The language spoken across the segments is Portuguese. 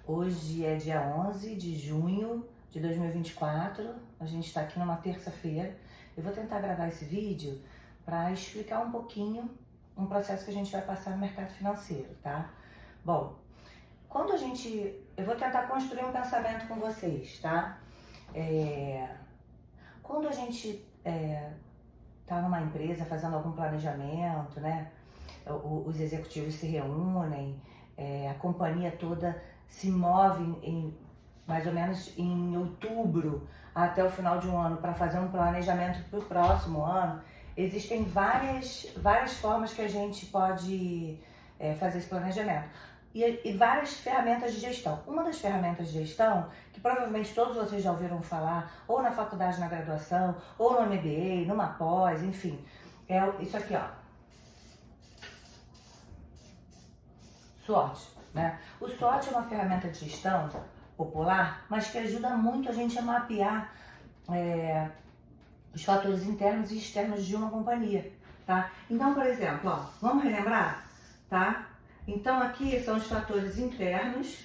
Hoje é dia 11 de junho de 2024, a gente está aqui numa terça-feira. Eu vou tentar gravar esse vídeo para explicar um pouquinho um processo que a gente vai passar no mercado financeiro, tá? Bom, eu vou tentar construir um pensamento com vocês, tá? Quando a gente tá numa empresa fazendo algum planejamento, né? Os executivos se reúnem, a companhia toda se move mais ou menos em outubro até o final de um ano para fazer um planejamento para o próximo ano. Existem várias formas que a gente pode fazer esse planejamento e várias ferramentas de gestão. Uma das ferramentas de gestão, que provavelmente todos vocês já ouviram falar, ou na faculdade, na graduação, ou no MBA, numa pós, enfim, é isso aqui, ó. SWOT, né? O SWOT é uma ferramenta de gestão popular, mas que ajuda muito a gente a mapear os fatores internos e externos de uma companhia, tá? Então, por exemplo, ó, vamos relembrar, tá? Então, aqui são os fatores internos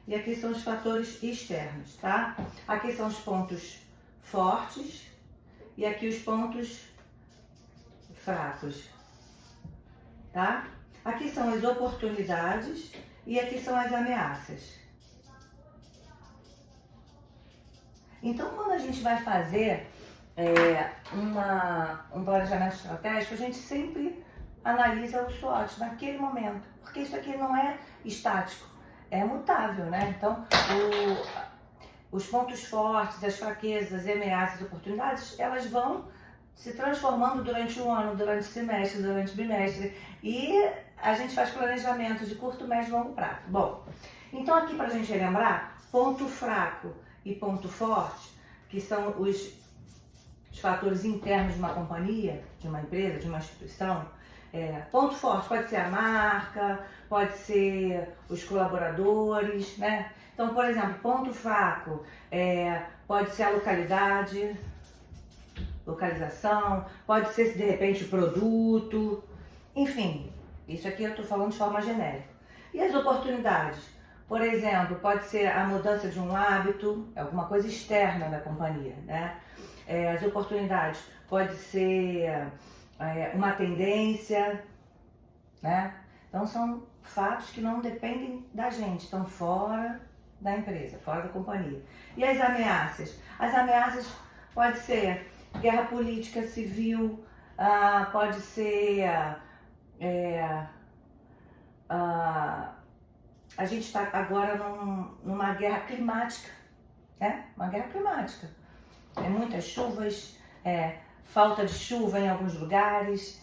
e aqui são os fatores externos, tá? Aqui são os pontos fortes e aqui os pontos fracos, tá? Aqui são as oportunidades e aqui são as ameaças. Então, quando a gente vai fazer um planejamento estratégico, a gente sempre analisa o SWOT naquele momento, porque isso aqui não é estático, é mutável, né? Então, os pontos fortes, as fraquezas, as ameaças, as oportunidades, elas vão se transformando durante o ano, durante o semestre, durante o bimestre, e a gente faz planejamento de curto, médio e longo prazo. Bom, então aqui para a gente relembrar, ponto fraco e ponto forte, que são os fatores internos de uma companhia, de uma empresa, de uma instituição. Ponto forte pode ser a marca, pode ser os colaboradores, né? Então, por exemplo, ponto fraco pode ser a localização, pode ser de repente o produto, enfim, isso aqui eu estou falando de forma genérica. E as oportunidades? Por exemplo, pode ser a mudança de um hábito, alguma coisa externa da companhia, né? As oportunidades pode ser uma tendência, né? Então são fatos que não dependem da gente, estão fora da empresa, fora da companhia. E as ameaças? As ameaças pode ser guerra política, civil, pode ser a gente está agora numa guerra climática, né? Uma guerra climática. Muitas chuvas, falta de chuva em alguns lugares,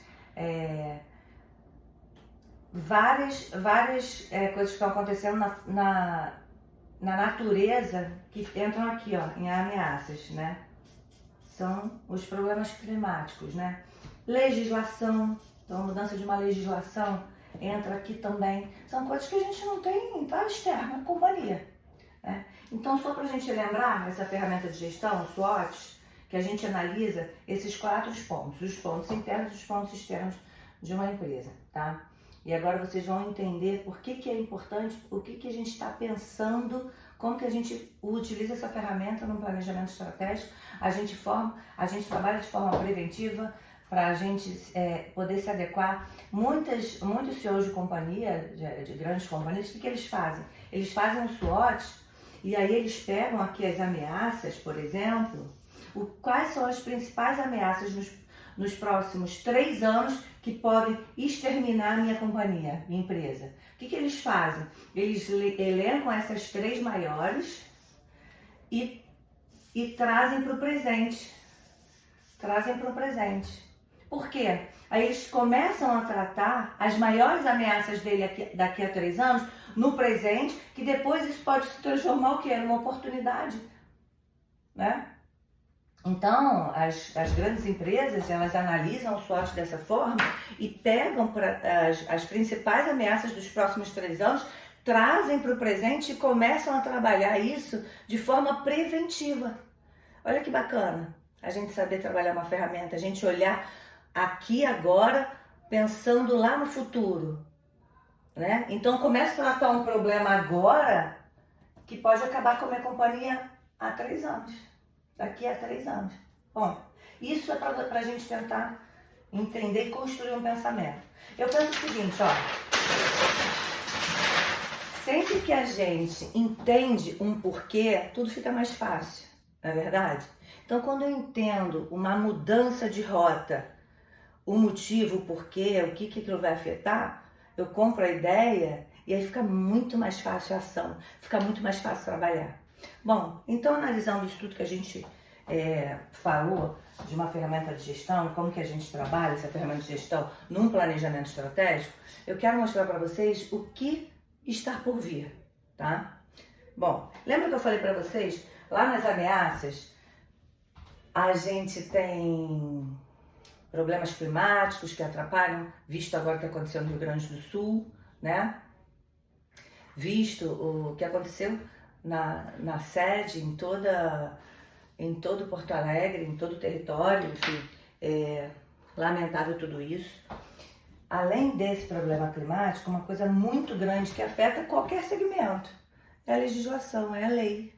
várias coisas que estão acontecendo na natureza que entram aqui, ó, em ameaças, né? São os problemas climáticos, né? Legislação, então mudança de uma legislação entra aqui também. São coisas que a gente não tem, tá externa na companhia, né? Então, só para a gente lembrar, essa ferramenta de gestão, o SWOT, que a gente analisa esses 4 pontos, os pontos internos e os pontos externos de uma empresa, tá? E agora vocês vão entender por que é importante, o que a gente está pensando, como que a gente utiliza essa ferramenta no planejamento estratégico. A gente trabalha de forma preventiva para a gente poder se adequar. Muitos CEOs de companhia, de grandes companhias, o que eles fazem? Eles fazem um SWOT e aí eles pegam aqui as ameaças, por exemplo, quais são as principais ameaças nos próximos 3 anos que podem exterminar a minha companhia, minha empresa. O que eles fazem? Eles elencam essas 3 maiores e trazem para o presente. Por quê? Aí eles começam a tratar as maiores ameaças dele daqui a 3 anos no presente, que depois isso pode se transformar o quê? Numa oportunidade, né? Então, as grandes empresas, elas analisam o SWOT dessa forma e pegam as principais ameaças dos próximos 3 anos, trazem para o presente e começam a trabalhar isso de forma preventiva. Olha que bacana a gente saber trabalhar uma ferramenta, a gente olhar aqui agora, pensando lá no futuro, né? Então, começa a tratar um problema agora que pode acabar com a minha companhia há 3 anos. Daqui a 3 anos. Bom, isso é para a gente tentar entender e construir um pensamento. Eu penso o seguinte, ó. Sempre que a gente entende um porquê, tudo fica mais fácil, não é verdade? Então, quando eu entendo uma mudança de rota, o motivo, o porquê, o que aquilo vai afetar, eu compro a ideia e aí fica muito mais fácil a ação, fica muito mais fácil trabalhar. Bom, então analisando isso tudo que a gente falou de uma ferramenta de gestão, como que a gente trabalha essa ferramenta de gestão num planejamento estratégico, eu quero mostrar para vocês o que está por vir, tá? Bom, lembra que eu falei para vocês, lá nas ameaças, a gente tem problemas climáticos que atrapalham, visto agora o que aconteceu no Rio Grande do Sul, né? Visto o que aconteceu na sede, em todo Porto Alegre, em todo o território, enfim, lamentável tudo isso. Além desse problema climático, uma coisa muito grande que afeta qualquer segmento é a legislação, é a lei,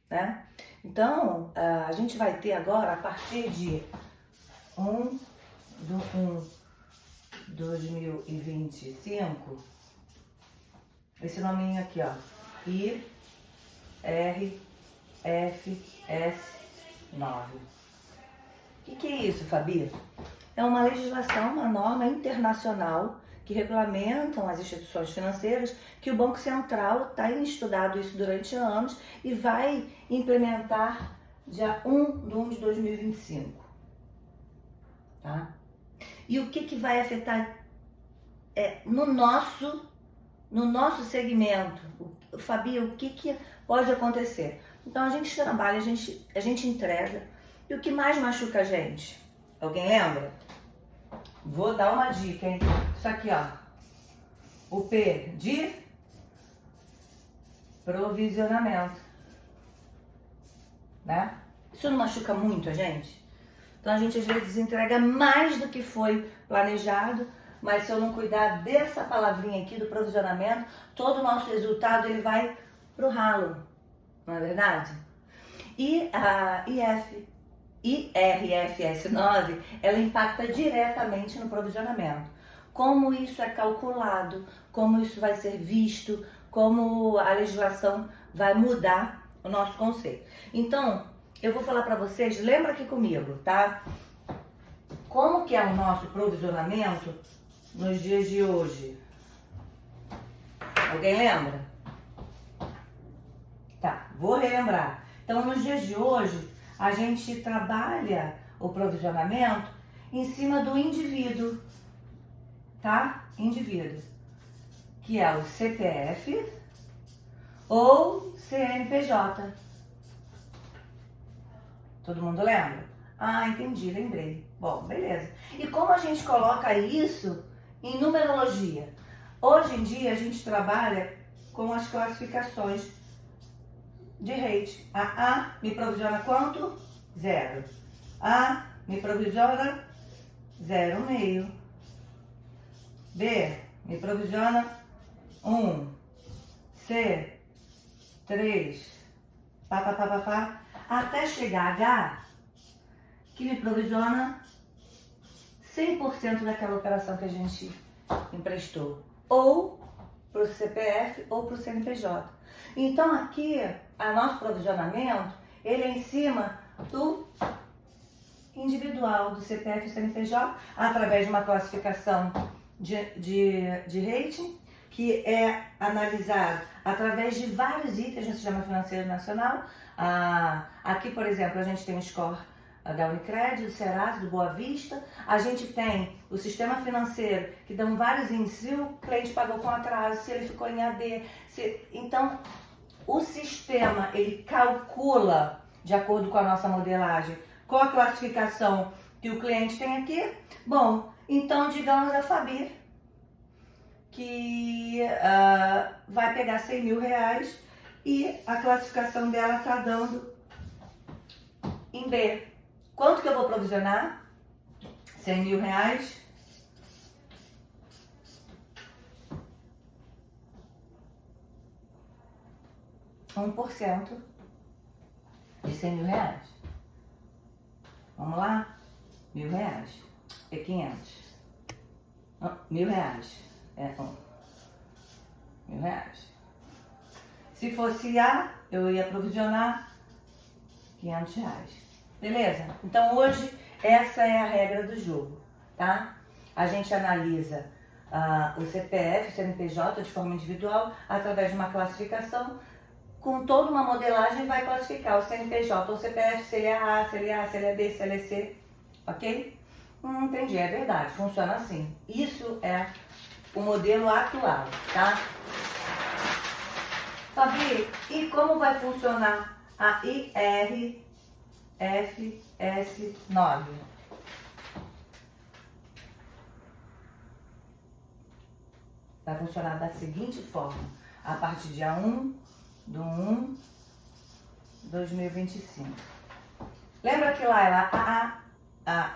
né? Então, a gente vai ter agora, a partir de 2025, esse nominho aqui, ó, IRFS9. O que é isso, Fabi? É uma legislação, uma norma internacional que regulamentam as instituições financeiras, que o Banco Central tem estudado isso durante anos e vai implementar dia 1 de 2025. Tá? E o que vai afetar no nosso segmento? Fabi, o que pode acontecer? Então a gente trabalha, a gente entrega. E o que mais machuca a gente? Alguém lembra? Vou dar uma dica, hein? Isso aqui, ó. O P de provisionamento. Né? Isso não machuca muito a gente? Então a gente às vezes entrega mais do que foi planejado, mas se eu não cuidar dessa palavrinha aqui do provisionamento, todo o nosso resultado ele vai pro ralo, não é verdade? E a IRFS9, ela impacta diretamente no provisionamento. Como isso é calculado, como isso vai ser visto, como a legislação vai mudar o nosso conceito. Então, eu vou falar para vocês, lembra aqui comigo, tá? Como que é o nosso provisionamento nos dias de hoje? Alguém lembra? Tá, vou relembrar. Então, nos dias de hoje, a gente trabalha o provisionamento em cima do indivíduo, tá? Indivíduo, que é o CPF ou CNPJ. Todo mundo lembra? Ah, entendi, lembrei. Bom, beleza. E como a gente coloca isso em numerologia? Hoje em dia a gente trabalha com as classificações de rate. A A me provisiona quanto? 0. A me provisiona 0,5. B me provisiona 1. C, 3. Pá. Até chegar a H, que me provisiona 100% daquela operação que a gente emprestou. Ou para o CPF ou para o CNPJ. Então aqui, o nosso provisionamento, ele é em cima do individual, do CPF e CNPJ, através de uma classificação de rating, que é analisado através de vários itens no Sistema Financeiro Nacional. Aqui, por exemplo, a gente tem o score da Unicred, do Serasa, do Boa Vista. A gente tem o sistema financeiro, que dão vários índices, se o cliente pagou com atraso, se ele ficou em AD. Então, o sistema, ele calcula, de acordo com a nossa modelagem, com a classificação que o cliente tem aqui. Bom, então, digamos a Fabi, que vai pegar 100 mil reais e a classificação dela está dando em B. Quanto que eu vou provisionar? 100 mil reais. 1% de 100 mil reais. Vamos lá? R$ 1.000. É 500. R$ 1.000. É R$ 1.000. Se fosse A, eu ia provisionar R$ 500. Beleza? Então hoje essa é a regra do jogo, tá? A gente analisa o CPF, o CNPJ de forma individual através de uma classificação. Com toda uma modelagem vai classificar o CNPJ ou o CPF, se ele é A, se ele é A, se ele é B, se ele é C, ok? Entendi, é verdade, funciona assim. Isso é o modelo atual, tá? Fabi, e como vai funcionar a IRFS9? Vai funcionar da seguinte forma, a partir de dia 1/1/2025. Lembra que lá era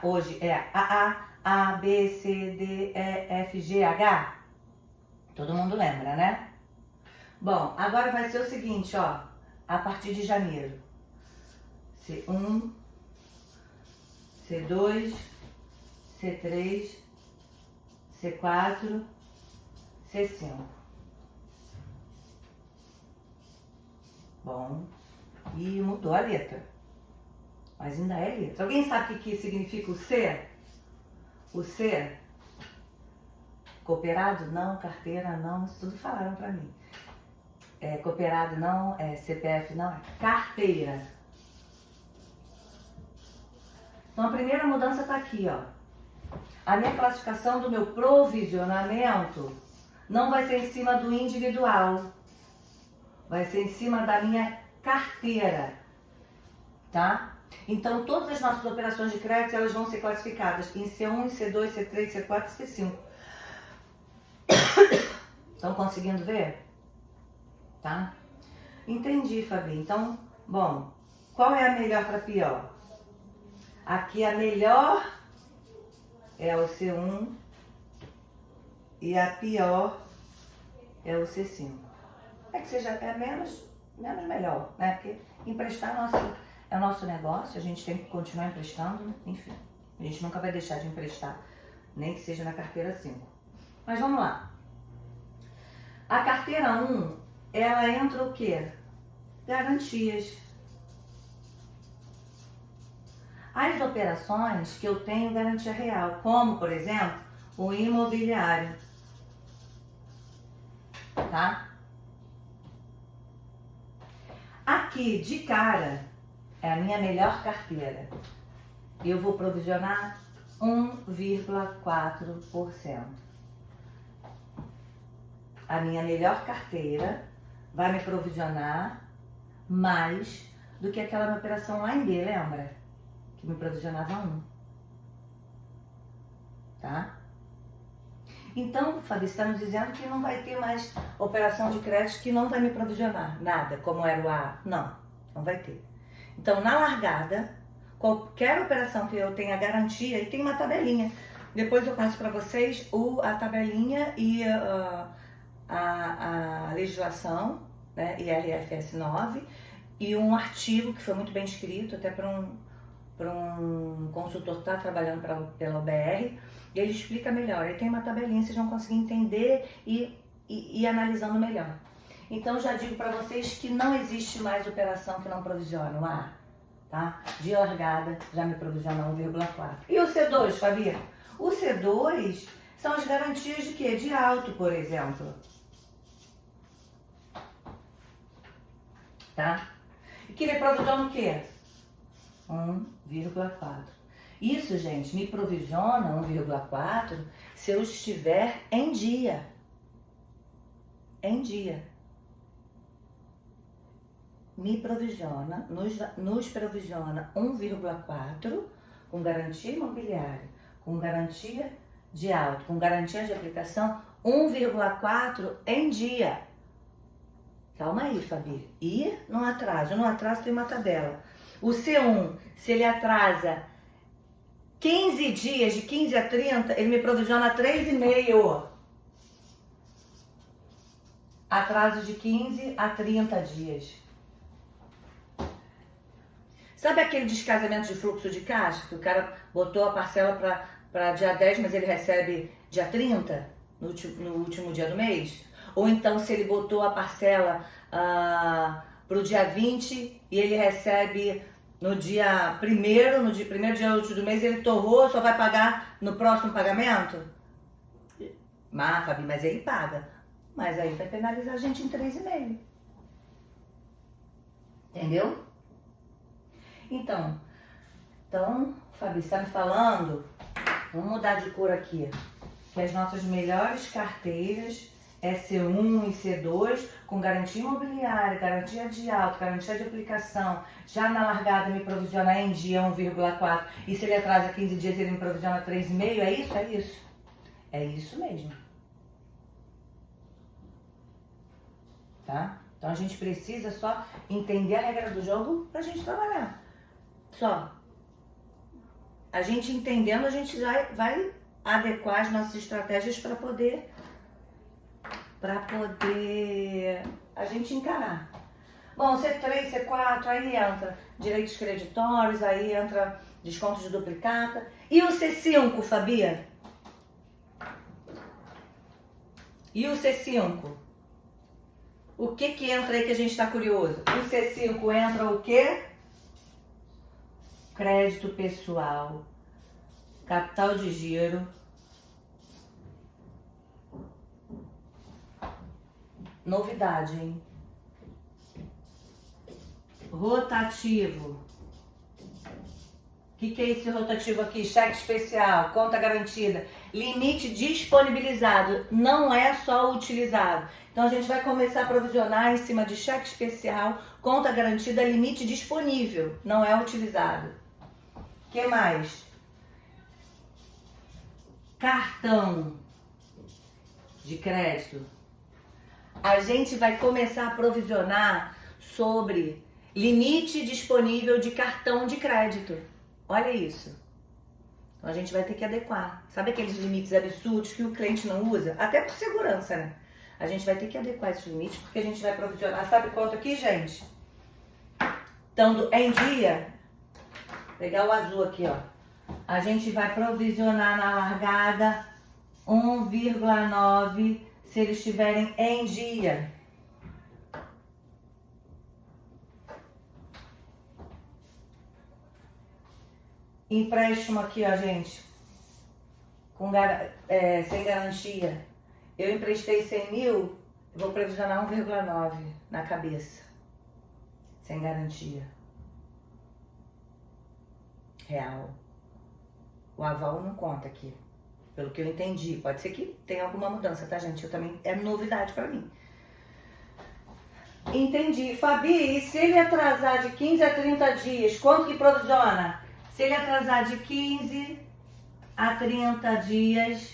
hoje é A, B, C, D, E, F, G, H? Todo mundo lembra, né? Bom, agora vai ser o seguinte, ó, a partir de janeiro. C1, C2, C3, C4, C5. Bom, e mudou a letra. Mas ainda é letra. Alguém sabe o que significa o C? O C? Cooperado não, carteira não, isso tudo falaram pra mim. Cooperado não, CPF não, é carteira. Então a primeira mudança tá aqui, ó. A minha classificação do meu provisionamento não vai ser em cima do individual. Vai ser em cima da minha carteira, tá? Então, todas as nossas operações de crédito, elas vão ser classificadas em C1, C2, C3, C4 e C5. Estão conseguindo ver? Tá? Entendi, Fabi. Então, bom, qual é a melhor para pior? Aqui a melhor é o C1 e a pior é o C5. É que seja menos melhor, né? Porque emprestar é o nosso negócio, a gente tem que continuar emprestando, enfim. A gente nunca vai deixar de emprestar, nem que seja na carteira 5. Mas vamos lá. A carteira 1, ela entra o quê? Garantias. As operações que eu tenho garantia real, como, por exemplo, o imobiliário. Tá? Aqui, de cara, é a minha melhor carteira. Eu vou provisionar 1,4%. A minha melhor carteira vai me provisionar mais do que aquela operação lá em B, lembra? Que me provisionava 1. Tá? Então, Fabi, está nos dizendo que não vai ter mais operação de crédito que não vai me provisionar nada, como era o A. Não vai ter. Então, na largada, qualquer operação que eu tenha garantia, e tem uma tabelinha. Depois eu passo para vocês a tabelinha e a legislação, né, IRFS 9, e um artigo que foi muito bem escrito, até para um consultor que está trabalhando pela OBR, e ele explica melhor. Aí tem uma tabelinha, vocês vão conseguir entender e analisando melhor. Então já digo para vocês que não existe mais operação que não provisiona o A, tá? De largada já me provisiona 1,4. E o C2, Fabi? O C2 são as garantias de quê? De auto, por exemplo. Tá? E que me provisiona o quê? 1,4. Isso, gente, me provisiona 1,4 se eu estiver em dia. Em dia. Me provisiona, nos provisiona 1,4 com garantia imobiliária, com garantia de auto, com garantia de aplicação, 1,4 em dia. Calma aí, Fabi. E no atraso? No atraso tem uma tabela. O C1, se ele atrasa 15 dias, de 15 a 30, ele me provisiona 3,5. Atraso de 15 a 30 dias. Sabe aquele descasamento de fluxo de caixa? Que o cara botou a parcela para dia 10, mas ele recebe dia 30, no último dia do mês? Ou então se ele botou a parcela para o dia 20 e ele recebe no dia 1º, no primeiro dia útil do mês, ele torrou, só vai pagar no próximo pagamento? Mas, Fabi, mas ele paga. Mas aí vai penalizar a gente em 3,5. Entendeu? Então, Fabi, você tá me falando, vamos mudar de cor aqui, que as nossas melhores carteiras é C1 e C2, com garantia imobiliária, garantia de auto, garantia de aplicação, já na largada me provisiona em dia 1,4, e se ele atrasa 15 dias ele me provisiona 3,5, é isso? É isso. É isso mesmo. Tá? Então a gente precisa só entender a regra do jogo pra gente trabalhar. Só. A gente entendendo, a gente vai adequar as nossas estratégias para poder a gente encarar. Bom, C3, C4, aí entra direitos creditórios, aí entra desconto de duplicata. E o C5, Fabi? E o C5? O que entra aí que a gente está curioso? O C5 entra o quê? Crédito pessoal, capital de giro, novidade, hein? Rotativo. O que é esse rotativo aqui? Cheque especial, conta garantida, limite disponibilizado, não é só utilizado. Então a gente vai começar a provisionar em cima de cheque especial, conta garantida, limite disponível, não é utilizado. O que mais? Cartão de crédito. A gente vai começar a provisionar sobre limite disponível de cartão de crédito. Olha isso. Então a gente vai ter que adequar. Sabe aqueles limites absurdos que o cliente não usa? Até por segurança, né? A gente vai ter que adequar esses limites porque a gente vai provisionar. Sabe quanto aqui, gente? Estando em dia, pegar o azul aqui, ó. A gente vai provisionar na largada 1,9 se eles estiverem em dia. Empréstimo aqui, ó, gente, sem garantia. Eu emprestei 100 mil, vou provisionar 1,9 na cabeça, sem garantia. Real. O aval não conta aqui, pelo que eu entendi. Pode ser que tenha alguma mudança, tá, gente? Eu também, é novidade pra mim. Entendi. Fabi, e se ele atrasar de 15 a 30 dias, quanto que provisiona? Se ele atrasar de 15 a 30 dias,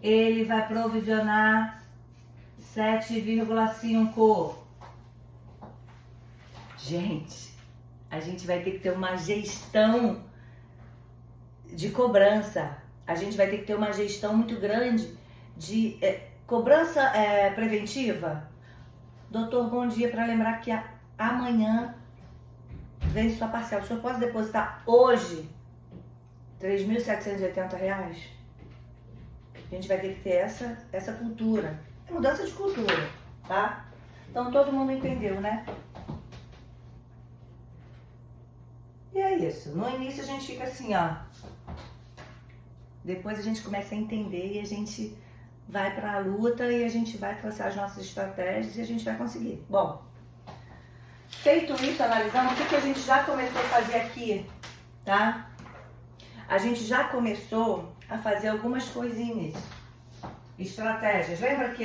ele vai provisionar 7,5. Gente, a gente vai ter que ter uma gestão de cobrança. A gente vai ter que ter uma gestão muito grande de cobrança preventiva. Doutor, bom dia, para lembrar que amanhã vem sua parcela. O senhor pode depositar hoje R$ 3.780? A gente vai ter que ter essa cultura. É mudança de cultura, tá? Então todo mundo entendeu, né? E é isso. No início a gente fica assim, ó. Depois a gente começa a entender e a gente vai pra luta e a gente vai traçar as nossas estratégias e a gente vai conseguir. Bom, feito isso, analisando o que a gente já começou a fazer aqui, tá? A gente já começou a fazer algumas coisinhas, estratégias. Lembra que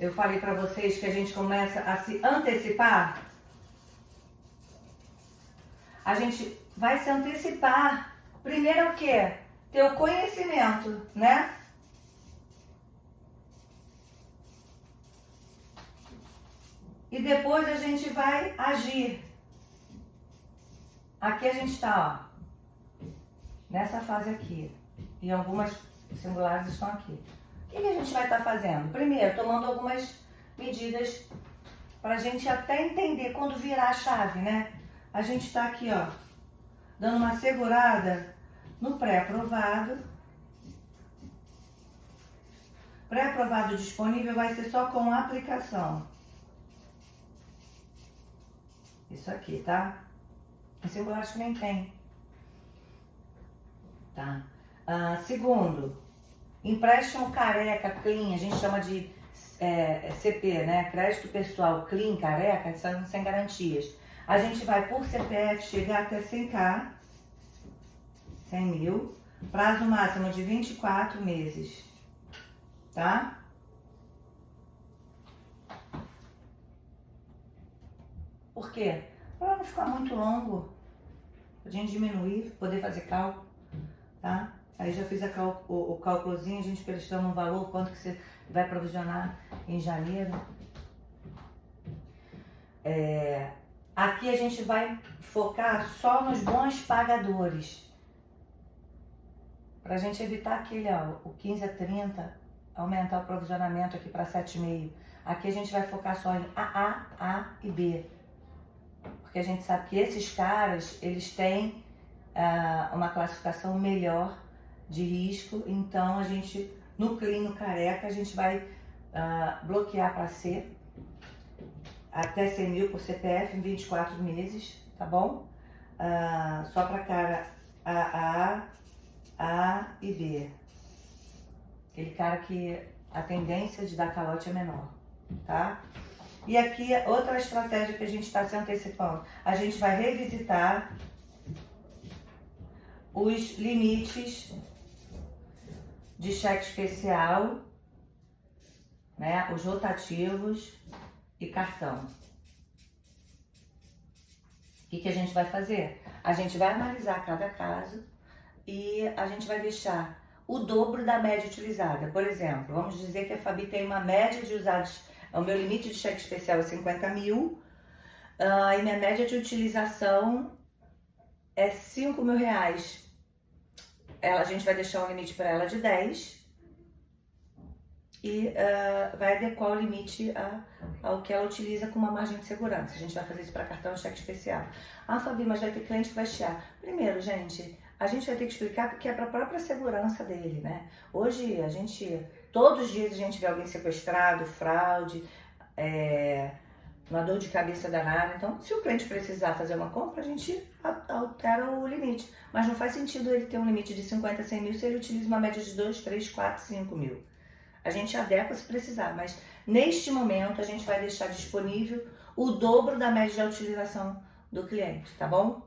eu falei pra vocês que a gente começa a se antecipar? A gente vai se antecipar. Primeiro o quê? Ter o conhecimento, né? E depois a gente vai agir. Aqui a gente está, ó, nessa fase aqui. E algumas singulares estão aqui. O que a gente vai estar fazendo? Primeiro, tomando algumas medidas pra gente até entender quando virar a chave, né? A gente tá aqui, ó, dando uma segurada no pré-aprovado. Pré-aprovado disponível vai ser só com aplicação. Isso aqui, tá? Esse eu acho que nem tem. Tá? Segundo, empréstimo careca, clean, a gente chama de CP, né? Crédito pessoal clean, careca, são sem garantias. A gente vai por CPF chegar até 100k, 100 mil, prazo máximo de 24 meses, tá? Por quê? Para não ficar muito longo, a gente diminuir, poder fazer cálculo, tá? Aí já fiz o cálculozinho, a gente prestando um valor, quanto que você vai provisionar em janeiro. Aqui a gente vai focar só nos bons pagadores. Pra gente evitar aquele, ó, o 15 a 30, aumentar o provisionamento aqui para 7,5. Aqui a gente vai focar só em AA, A e B. Porque a gente sabe que esses caras, eles têm uma classificação melhor de risco, então a gente, no clean, no careca, a gente vai bloquear para C, até 100 mil por CPF em 24 meses, tá bom? Só para cara A e B. Aquele cara que a tendência de dar calote é menor, tá? E aqui, outra estratégia que a gente está se antecipando. A gente vai revisitar os limites de cheque especial, né? Os rotativos e cartão. O que a gente vai fazer? A gente vai analisar cada caso e a gente vai deixar o dobro da média utilizada. Por exemplo, vamos dizer que a Fabi tem uma média de usados. O meu limite de cheque especial é 50 mil e minha média de utilização é 5 mil reais. A gente vai deixar um limite para ela de 10 e vai adequar o limite ao que ela utiliza com uma margem de segurança. A gente vai fazer isso para cartão e cheque especial. Fabi, mas vai ter cliente que vai chiar. Primeiro, gente, a gente vai ter que explicar porque é para a própria segurança dele, né? Hoje, todos os dias a gente vê alguém sequestrado, fraude, uma dor de cabeça danada. Então, se o cliente precisar fazer uma compra, a gente altera o limite. Mas não faz sentido ele ter um limite de 50 a 100 mil se ele utiliza uma média de 2, 3, 4, 5 mil. A gente adequa se precisar, mas neste momento a gente vai deixar disponível o dobro da média de utilização do cliente, tá bom?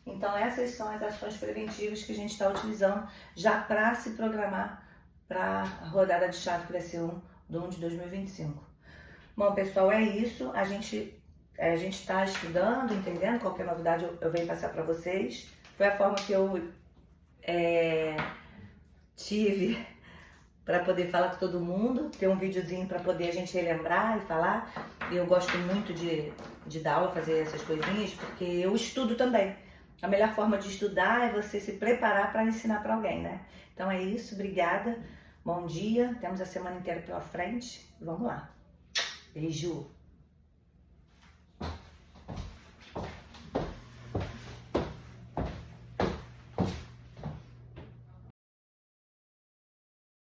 Então essas são as ações preventivas que a gente está utilizando já para se programar para a rodada de chave que vai ser 1 de 2025. Bom, pessoal, é isso. A gente está estudando, entendendo. Qualquer novidade eu venho passar para vocês. Foi a forma que eu tive para poder falar com todo mundo, ter um videozinho para poder a gente relembrar e falar. Eu gosto muito de dar aula, fazer essas coisinhas, porque eu estudo também. A melhor forma de estudar é você se preparar para ensinar para alguém, né? Então é isso, obrigada, bom dia, temos a semana inteira pela frente, vamos lá. Beijo!